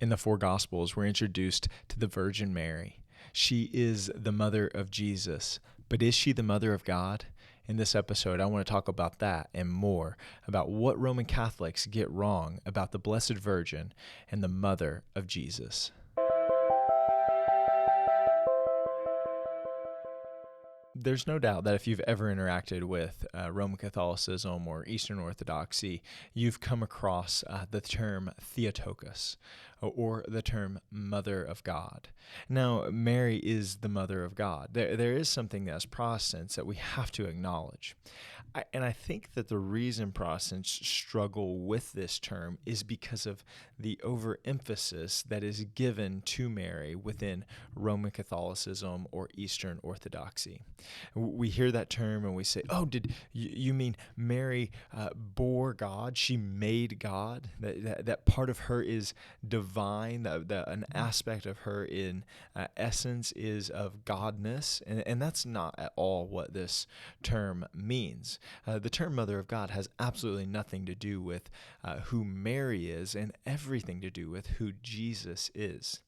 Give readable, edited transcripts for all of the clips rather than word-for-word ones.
In the four Gospels, we're introduced to the Virgin Mary. She is the mother of Jesus, but is she the mother of God? In this episode, I want to talk about that and more, about what Roman Catholics get wrong about the Blessed Virgin and the mother of Jesus. There's no doubt that if you've ever interacted with Roman Catholicism or Eastern Orthodoxy, you've come across the term Theotokos, or the term Mother of God. Now, Mary is the Mother of God. There is something as Protestants that we have to acknowledge. And I think that the reason Protestants struggle with this term is because of the overemphasis that is given to Mary within Roman Catholicism or Eastern Orthodoxy. We hear that term and we say, oh, did you mean Mary bore God? She made God? That part of her is divine, an aspect of her in essence is of godness. And that's not at all what this term means. The term Mother of God has absolutely nothing to do with who Mary is and everything to do with who Jesus is.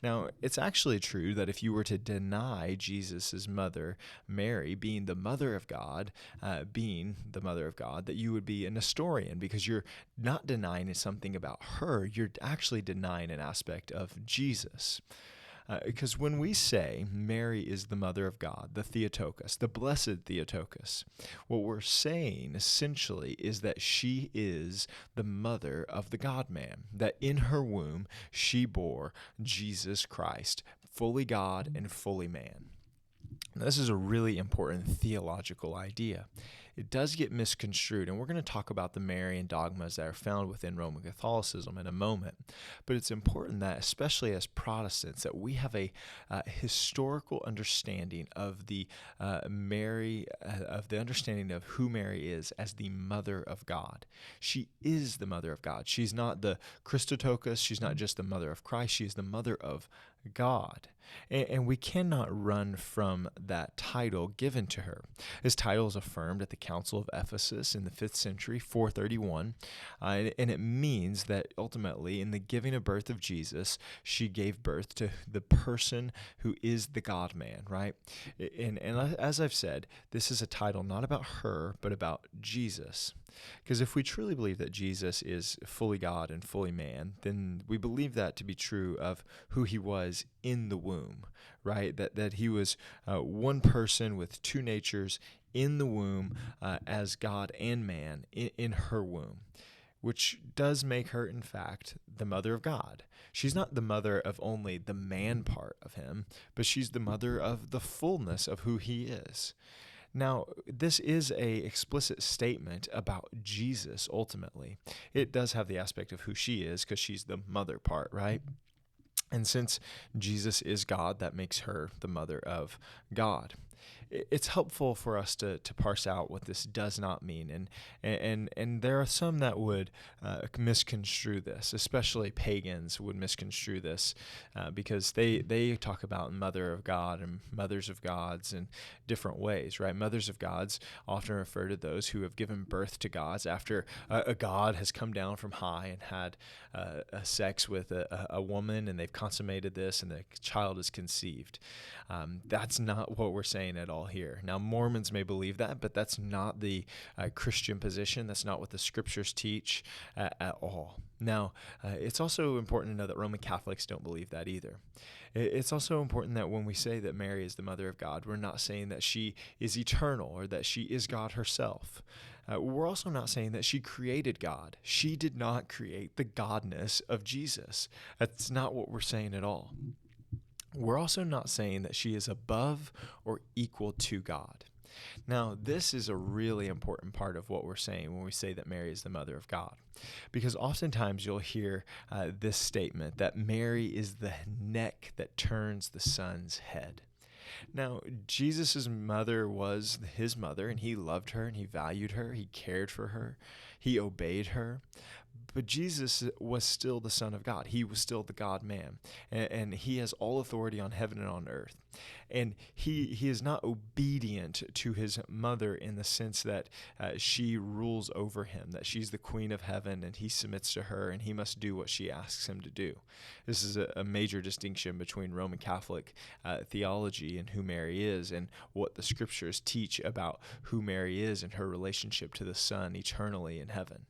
Now, it's actually true that if you were to deny Jesus' mother, Mary, being the mother of God, that you would be a Nestorian, because you're not denying something about her, you're actually denying an aspect of Jesus. Because when we say Mary is the mother of God, the Theotokos, the blessed Theotokos, what we're saying essentially is that she is the mother of the God-man, that in her womb she bore Jesus Christ, fully God and fully man. Now, this is a really important theological idea. It does get misconstrued, and we're going to talk about the Marian dogmas that are found within Roman Catholicism in a moment. But it's important that, especially as Protestants, that we have a historical understanding of the understanding of who Mary is as the Mother of God. She is the Mother of God. She's not the Christotokos. She's not just the Mother of Christ. She is the Mother of God. And we cannot run from that title given to her. This title is affirmed at the Council of Ephesus in the 5th century, 431, and it means that ultimately in the giving of birth of Jesus, she gave birth to the person who is the God-man, right? And as I've said, this is a title not about her, but about Jesus. Because if we truly believe that Jesus is fully God and fully man, then we believe that to be true of who he was in the womb, right? That he was one person with two natures in the womb as God and man in her womb, which does make her, in fact, the mother of God. She's not the mother of only the man part of him, but she's the mother of the fullness of who he is. Now, this is a explicit statement about Jesus, ultimately. It does have the aspect of who she is, because she's the mother part, right? And since Jesus is God, that makes her the mother of God. It's helpful for us to parse out what this does not mean, and there are some that would misconstrue this, especially pagans would misconstrue this because they talk about mother of God and mothers of gods in different ways, right? Mothers of gods often refer to those who have given birth to gods after a god has come down from high and had a sex with a woman, and they've consummated this, and the child is conceived. That's not what we're saying at all here. Now, Mormons may believe that, but that's not the Christian position. That's not what the scriptures teach at all. Now, it's also important to know that Roman Catholics don't believe that either. It's also important that when we say that Mary is the mother of God, we're not saying that she is eternal or that she is God herself. We're also not saying that she created God. She did not create the godness of Jesus. That's not what we're saying at all. We're also not saying that she is above or equal to God. Now, this is a really important part of what we're saying when we say that Mary is the mother of God, because oftentimes you'll hear this statement that Mary is the neck that turns the son's head. Now, Jesus' mother was his mother, and he loved her, and he valued her, he cared for her, he obeyed her. But Jesus was still the Son of God. He was still the God-man. And he has all authority on heaven and on earth. And he is not obedient to his mother in the sense that she rules over him, that she's the queen of heaven and he submits to her and he must do what she asks him to do. This is a major distinction between Roman Catholic theology and who Mary is, and what the scriptures teach about who Mary is and her relationship to the Son eternally in heaven.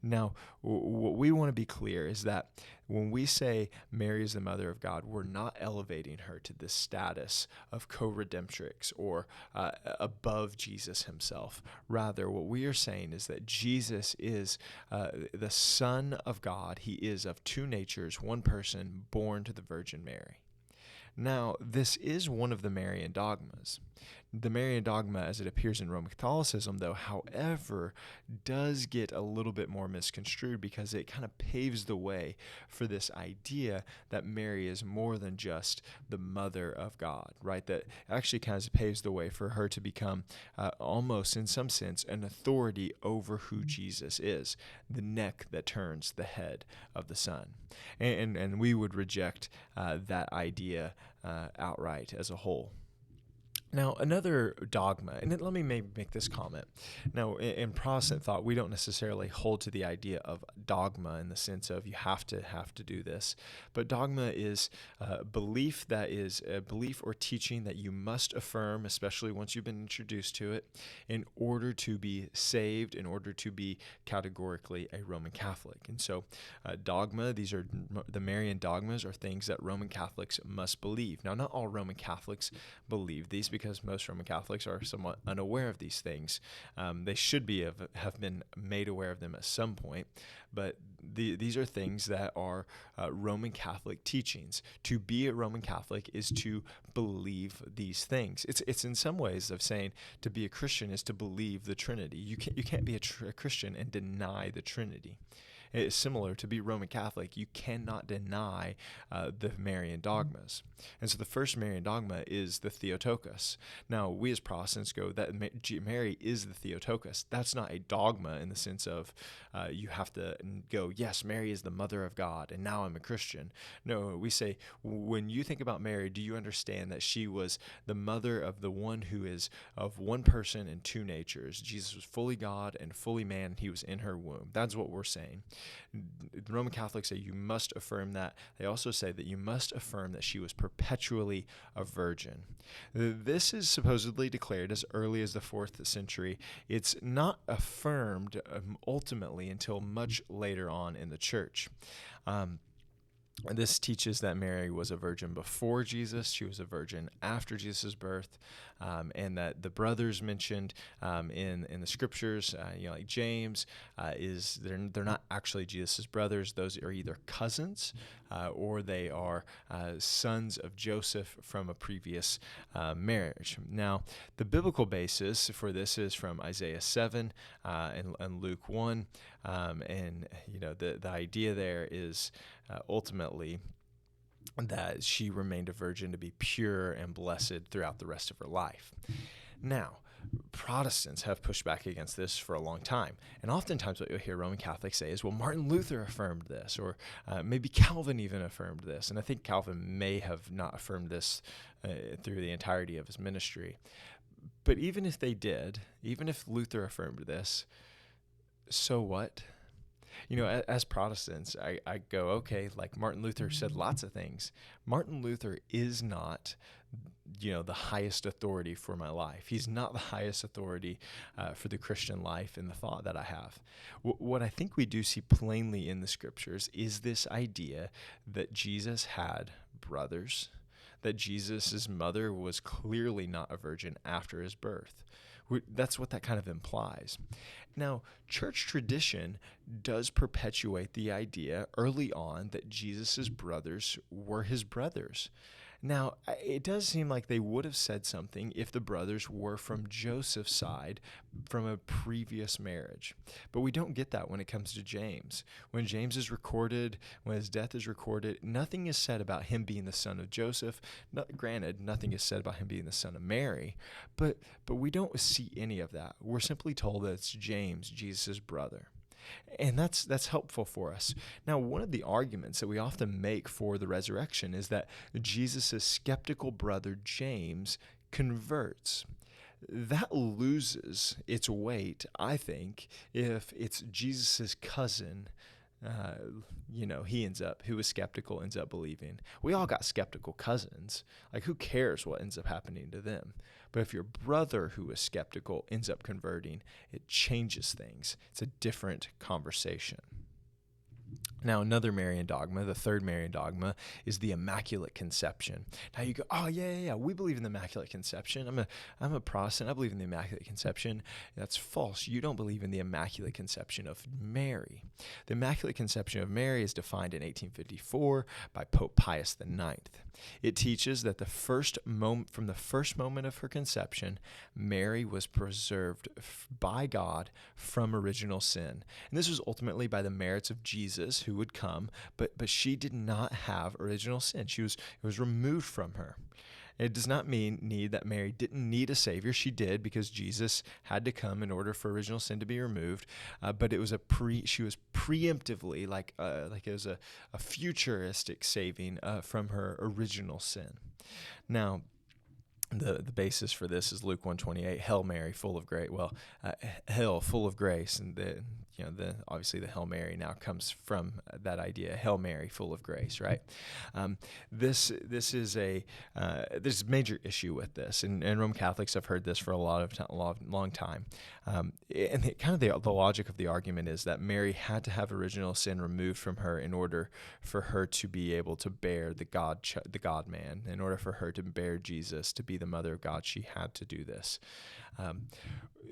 Now, what we want to be clear is that when we say Mary is the mother of God, we're not elevating her to this status of co-redemptrix or above Jesus himself. Rather, what we are saying is that Jesus is the Son of God. He is of two natures, one person, born to the Virgin Mary. Now, this is one of the Marian dogmas. The Marian dogma, as it appears in Roman Catholicism, though, however, does get a little bit more misconstrued because it kind of paves the way for this idea that Mary is more than just the mother of God, right? That actually kind of paves the way for her to become almost, in some sense, an authority over who Jesus is, the neck that turns the head of the Son. And we would reject that idea outright as a whole. Now, another dogma, and let me maybe make this comment. Now, in Protestant thought, we don't necessarily hold to the idea of dogma in the sense of you have to do this, but dogma is belief that is a belief or teaching that you must affirm, especially once you've been introduced to it, in order to be saved, in order to be categorically a Roman Catholic. And so dogma, these are the Marian dogmas, are things that Roman Catholics must believe. Now, not all Roman Catholics believe these because most Roman Catholics are somewhat unaware of these things. They should have been made aware of them at some point, but these are things that are Roman Catholic teachings. To be a Roman Catholic is to believe these things. It's in some ways of saying to be a Christian is to believe the Trinity. You can't be a Christian and deny the Trinity. It's similar to be Roman Catholic. You cannot deny the Marian dogmas. And so the first Marian dogma is the Theotokos. Now, we as Protestants go that Mary is the Theotokos. That's not a dogma in the sense of you have to go, yes, Mary is the mother of God, and now I'm a Christian. No, we say, when you think about Mary, do you understand that she was the mother of the one who is of one person and two natures? Jesus was fully God and fully man, and he was in her womb. That's what we're saying. The Roman Catholics say you must affirm that. They also say that you must affirm that she was perpetually a virgin. This is supposedly declared as early as the 4th century. It's not affirmed ultimately until much later on in the church. This teaches that Mary was a virgin before Jesus, she was a virgin after Jesus' birth, and that the brothers mentioned in the scriptures, like James, they're not actually Jesus' brothers. Those are either cousins or they are sons of Joseph from a previous marriage. Now, the biblical basis for this is from Isaiah 7 and Luke 1, and the idea there is ultimately that she remained a virgin to be pure and blessed throughout the rest of her life. Now, Protestants have pushed back against this for a long time. And oftentimes what you'll hear Roman Catholics say is, well, Martin Luther affirmed this, or maybe Calvin even affirmed this. And I think Calvin may have not affirmed this through the entirety of his ministry. But even if they did, even if Luther affirmed this, so what? As Protestants, I go, okay, like Martin Luther said lots of things. Martin Luther is not, the highest authority for my life. He's not the highest authority for the Christian life and the thought that I have. What I think we do see plainly in the scriptures is this idea that Jesus had brothers, that Jesus' mother was clearly not a virgin after his birth. That's what that kind of implies. Now, church tradition does perpetuate the idea early on that Jesus' brothers were his brothers. Now, it does seem like they would have said something if the brothers were from Joseph's side from a previous marriage. But we don't get that when it comes to James. When James is recorded, when his death is recorded, nothing is said about him being the son of Joseph. Granted, nothing is said about him being the son of Mary, but we don't see any of that. We're simply told that it's James, Jesus' brother. And that's helpful for us. Now, one of the arguments that we often make for the resurrection is that Jesus' skeptical brother James converts. That loses its weight, I think, if it's Jesus' cousin. Who was skeptical ends up believing. We all got skeptical cousins. Like, who cares what ends up happening to them? But if your brother who is skeptical ends up converting, it changes things. It's a different conversation. Now, another Marian dogma, the third Marian dogma, is the Immaculate Conception. Now you go, oh, yeah, we believe in the Immaculate Conception. I'm a Protestant. I believe in the Immaculate Conception. That's false. You don't believe in the Immaculate Conception of Mary. The Immaculate Conception of Mary is defined in 1854 by Pope Pius IX. It teaches that from the first moment of her conception, Mary was preserved by God from original sin. And this was ultimately by the merits of Jesus, who would come, but she did not have original sin. It was removed from her. It does not mean that Mary didn't need a Savior. She did, because Jesus had to come in order for original sin to be removed. But it was she was preemptively, like it was a futuristic saving from her original sin. Now, the basis for this is Luke 1:28. Hail Mary, full of grace. Hail, full of grace, and obviously the Hail Mary now comes from that idea. Hail Mary, full of grace, right? This is there's major issue with this, and Roman Catholics have heard this for a long time. And the logic of the argument is that Mary had to have original sin removed from her in order for her to be able to bear the God-man. In order for her to bear Jesus, to be the mother of God, she had to do this.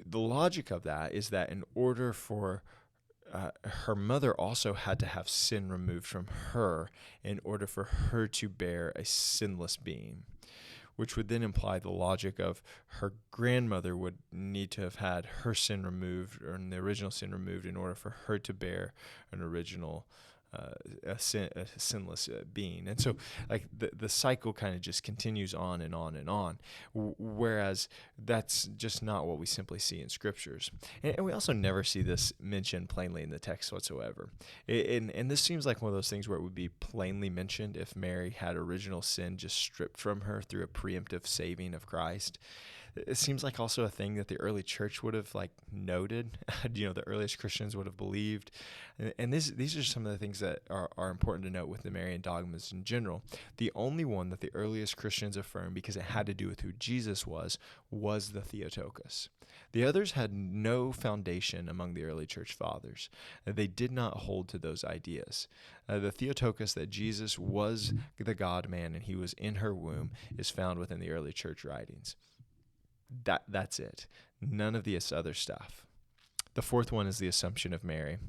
The logic of that is that in order for her mother also had to have sin removed from her in order for her to bear a sinless being, which would then imply the logic of her grandmother would need to have had her sin removed, or the original sin removed, in order for her to bear an original a sinless being. And so, like, the cycle kind of just continues on and on and on, whereas that's just not what we simply see in scriptures. And we also never see this mentioned plainly in the text whatsoever. And this seems like one of those things where it would be plainly mentioned if Mary had original sin just stripped from her through a preemptive saving of Christ. It seems like also a thing that the early church would have noted, the earliest Christians would have believed. And these are some of the things that are important to note with the Marian dogmas in general. The only one that the earliest Christians affirmed, because it had to do with who Jesus was the Theotokos. The others had no foundation among the early church fathers. They did not hold to those ideas. The Theotokos, that Jesus was the God-man and he was in her womb, is found within the early church writings. That's it. None of this other stuff. The fourth one is the Assumption of Mary,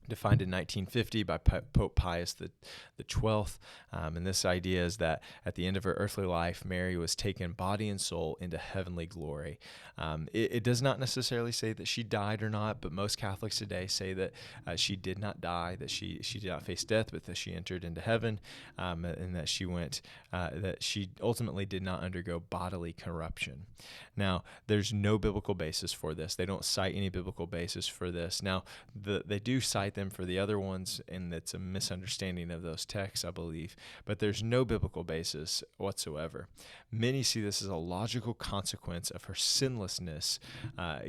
defined in 1950 by Pope Pius the 12th. And this idea is that at the end of her earthly life, Mary was taken body and soul into heavenly glory. It does not necessarily say that she died or not, but most Catholics today say that she did not die, that she did not face death, but that she entered into heaven, and that she ultimately did not undergo bodily corruption. Now, there's no biblical basis for this. They don't cite any biblical basis for this. Now, they do cite them for the other ones, and it's a misunderstanding of those texts, I believe, but there's no biblical basis whatsoever. Many see this as a logical consequence of her sinlessness,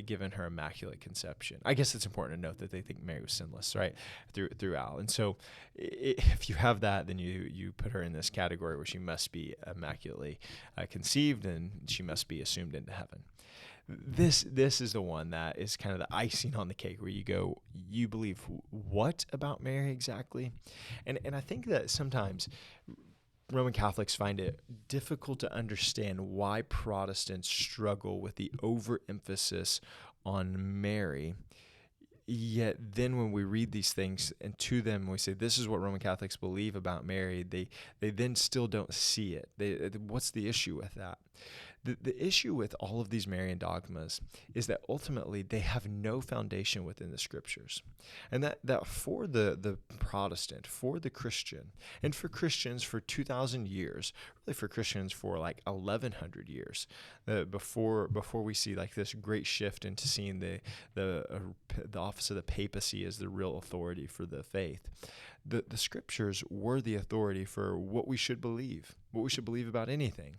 given her Immaculate Conception. I guess it's important to note that they think Mary was sinless, right, throughout. And so if you have that, then you put her in this category where she must be immaculately conceived, and she must be assumed into heaven. This is the one that is kind of the icing on the cake, where you go, you believe what about Mary exactly? And I think that sometimes Roman Catholics find it difficult to understand why Protestants struggle with the overemphasis on Mary. Yet then when we read these things and to them we say, this is what Roman Catholics believe about Mary, they then still don't see it. What's the issue with that? The issue with all of these Marian dogmas is that ultimately they have no foundation within the scriptures. And that for the Protestant, for the Christian, and for Christians for 2,000 years, really for Christians for like 1,100 years, before we see like this great shift into seeing the office of the papacy as the real authority for the faith. The scriptures were the authority for what we should believe about anything.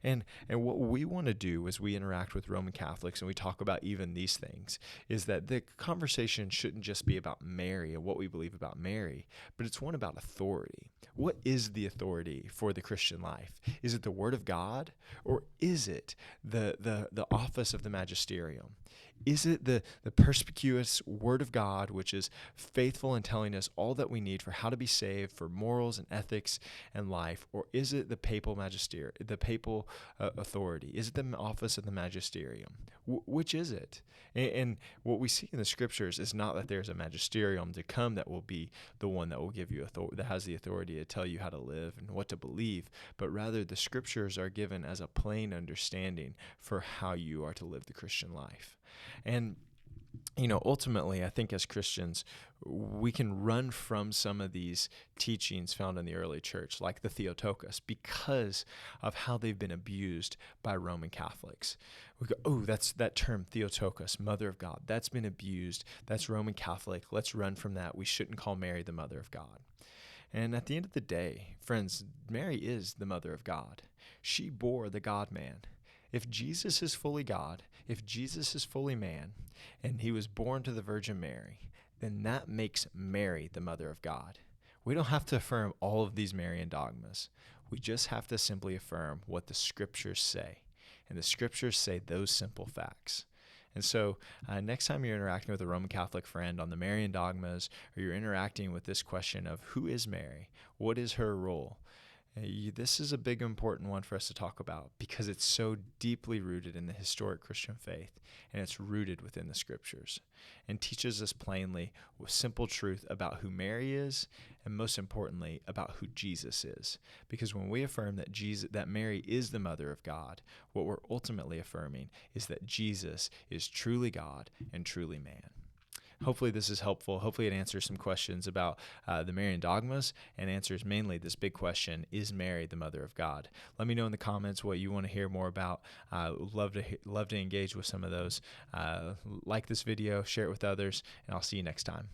And what we want to do as we interact with Roman Catholics and we talk about even these things is that the conversation shouldn't just be about Mary and what we believe about Mary, but it's one about authority. What is the authority for the Christian life? Is it the Word of God, or is it the office of the magisterium? Is it the perspicuous Word of God, which is faithful in telling us all that we need for how to be saved, for morals and ethics and life? Or is it the papal authority? Is it the office of the magisterium? Which is it? And what we see in the scriptures is not that there's a magisterium to come that will be the one that will give you that has the authority to tell you how to live and what to believe, but rather the scriptures are given as a plain understanding for how you are to live the Christian life. And ultimately, I think as Christians, we can run from some of these teachings found in the early church, like the Theotokos, because of how they've been abused by Roman Catholics. We go, oh, that's that term, Theotokos, Mother of God. That's been abused. That's Roman Catholic. Let's run from that. We shouldn't call Mary the Mother of God. And at the end of the day, friends, Mary is the Mother of God. She bore the God-man. If Jesus is fully God, if Jesus is fully man, and he was born to the Virgin Mary, then that makes Mary the Mother of God. We don't have to affirm all of these Marian dogmas. We just have to simply affirm what the scriptures say. And the scriptures say those simple facts. And so next time you're interacting with a Roman Catholic friend on the Marian dogmas, or you're interacting with this question of who is Mary, what is her role, this is a big important one for us to talk about because it's so deeply rooted in the historic Christian faith, and it's rooted within the scriptures and teaches us plainly with simple truth about who Mary is, and most importantly about who Jesus is. Because when we affirm that Mary is the Mother of God, what we're ultimately affirming is that Jesus is truly God and truly man. Hopefully this is helpful. Hopefully it answers some questions about the Marian dogmas and answers mainly this big question, is Mary the Mother of God? Let me know in the comments what you want to hear more about. Love to engage with some of those. Like this video, share it with others, and I'll see you next time.